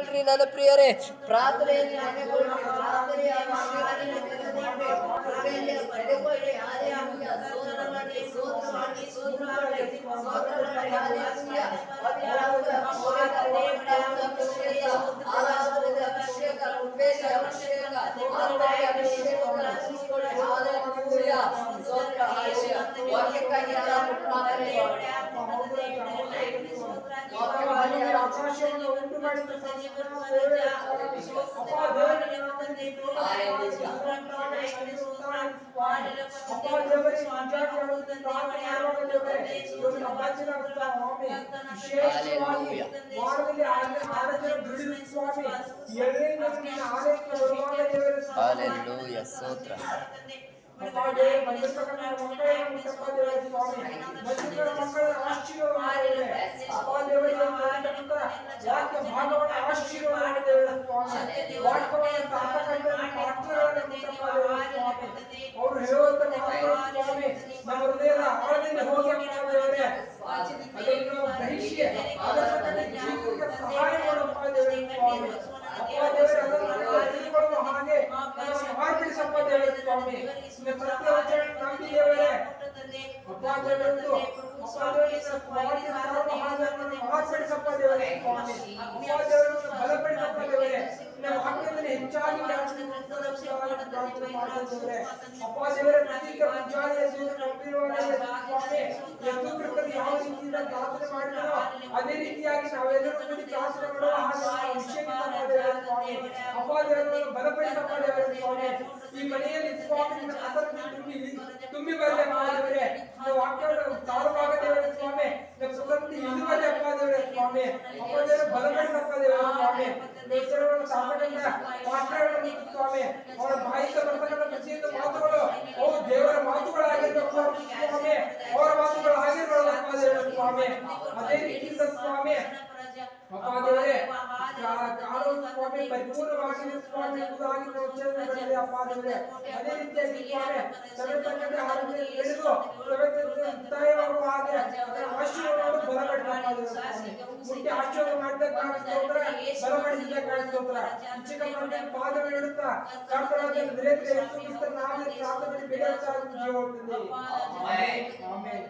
ನಡೆದುಕೊಳ್ಳ್ರಿ ನನ್ನ ಪ್ರಿಯರೇ. ಪ್ರಾರ್ಥನೆಯಲ್ಲಿ ನಡೆದುಕೊಳ್ಳ್ರಿ. ಪ್ರಾರ್ಥನೆಯ ಅಭಿಷೇಕದಲ್ಲಿ ನಡೆದುಕೊಳ್ಳ್ರಿ. ಹಾಲೆಲೂಯಾ. ಸ್ತೋತ್ರ ಮಾಡಿ, ಸ್ತೋತ್ರ ಮಾಡಿ, ಸ್ತೋತ್ರ ಮಾಡಿ, ಸ್ತೋತ್ರ ಮಾಡಿ. ಹಾಲೆಲೂಯಾ. ಅಭಿಷೇಕ, ಅಭಿಷೇಕ, ಆರಾಧನೆಯ ಅಭಿಷೇಕ, ಕೃಪೆಯ ಅಭಿಷೇಕ, ಆತ್ಮದ ಅಭಿಷೇಕವನ್ನು ಹಂಚಿಕೊಳ್ಳಿ. ಹಾಲೆಲೂಯಾ. ಸ್ತೋತ್ರ. ಹಾಲೆಲೂಯಾ. ವಾಕ್ಯಕ್ಕಾಗಿ ನಾವು ಪ್ರಾರ್ಥನೆ ಮಾಡಿ. ಆಕಾಶವನ್ನು ಉಂಟು ಮಾಡಿದ ಅವರು ಹೇಳುವಂತ ಸ್ವಾಮಿ ನಮ್ಮ ಹೃದಯದ ಆಳದಿಂದ ಹೋಗಿ ಅದನ್ನು ಗ್ರಹಿಸಿ ಅದರ ಜೀವನಕ್ಕೆ ಸಹಾಯ ಮಾಡಪ್ಪ ದೇವರೇ ಸ್ವಾಮಿ. ಅಪ್ಪ ದೇವರೇ ಅದನ್ನು ತಿಳಿದುಕೊಳ್ಳುವ ಹಾಗೆ ಮಾರ್ಪಡಿಸಪ್ಪ ದೇವರೇ ಸ್ವಾಮಿ. ನಿಮ್ಮ ಸತ್ಯವಚನ ನಂಬಿ ದೇವರೇ ಅಪ್ಪ ದೇವರನ್ನು ಮಾರ್ಪಡಿಸಪ್ಪ ದೇವರೇ ಸ್ವಾಮಿ. ಅಪ್ಪ ದೇವರನ್ನು ಬಲಪಡಿಸಪ್ಪ ದೇವರೇ. ನಿಮ್ಮ ವಾಕ್ಯದಲ್ಲಿ ಹೆಚ್ಚಾಗಿ ಅಪ್ಪ ದೇವರೇ ಪ್ರತೀಕ ಮುಂಜಾನೆಯ ಸ್ವಾಮಿ ಎಂದು ಕೃಪದಲ್ಲಿ ಯಾವ ರೀತಿಯಿಂದ ಪ್ರಾರ್ಥನೆ ಮಾಡಿದರೋ ಅದೇ ರೀತಿಯಾಗಿ ನಾವೆಲ್ಲರೂ ಕೂಡಿ ಪ್ರಾರ್ಥನೆ ಮಾಡುವ ಹಾಗೆ ಸ್ವಾಮಿ. ಅಪ್ಪ ದೇವರನ್ನು ಬಲಪಡಿಸಪ್ಪ ದೇವರೇ ಸ್ವಾಮಿ. ಈ ಮನೆಯಲ್ಲಿ ಸ್ವಾಮಿ ತುಂಬಿ ಬರಲಿ ಅಪ್ಪ ದೇವರೇ. ವಾಕ್ಯವನ್ನು ತಾಳುವಾಗ ದೇವರೇ ಸ್ವಾಮಿ. ನಮ್ಮ ಸುಗಂಧಿ ಇದು ಬರಲಿ ಅಪ್ಪ ದೇವರೇ ಸ್ವಾಮಿ. ಅಪ್ಪ ದೇವರೇ ಬಲಪಡಿಸಪ್ಪ ದೇವರೇ ಸ್ವಾಮಿ. ದೇವರನ್ನು ಸಾಧಕಂಡ ವಾಕ್ಯಗಳನ್ನು ಸ್ವಾಮಿ ಅವರ ಬಾಯಿಂದ ಬರ್ತಕ್ಕಂಥ ಪ್ರತಿಯೊಂದು ಮಾತುಗಳು ಅವು ದೇವರ ಮಾತುಗಳಾಗಿರಬೇಕು ಸ್ವಾಮಿ. ಅವರ ಮಾತುಗಳು ಆಗಿರಬಾರದಪ್ಪ ದೇವರೇ ಸ್ವಾಮಿ. ಅದೇ ರೀತಿಯಿಂದ ಸ್ವಾಮಿ ಅಪ್ಪ ದೇವರೇ ಕಾಲು ಸ್ವಾಮಿ ಪರಿಪೂರ್ಣವಾಗಿ ಸ್ವಾಮಿ ಎಂಬುದಾಗಿ ನಾವು ಅಪ್ಪ ದೇವರೇ. ಅದೇ ರೀತಿಯಾಗಿ ಸ್ವಾಮಿ ಸಭೆ ತಕ್ಕಂತೆ ಆರೋಗ್ಯ ಬೆಳೆದು ಸಭೆ ಮುಕ್ತಾಯವಾಗುವ ಹಾಗೆ ಅದರ ಆಶೀರ್ವಾದವನ್ನು ಬಲಪಡಿಸಪ್ಪ ಸ್ವಾಮಿ. ಮುಟ್ಟಿ ಆಶೀರ್ವಾದ ಮಾಡಿದ ಕಾಣಿಸ್ತೋತ್ರ ಬಲಪಡಿಸಿದ ಕಾಣಿಸ್ತೋತ್ರ ಚಿಕ್ಕ ಮಕ್ಕಳಿಗೆ ಪಾದಗಳು ಇಡುತ್ತಾ ಕರ್ತನಾದ ಯೇಸು ಕ್ರಿಸ್ತನ ನಾಮದಲ್ಲಿ ಪ್ರಾರ್ಥನೆ ಬೇಡ ಜೀವ. ಆಮೆನ್.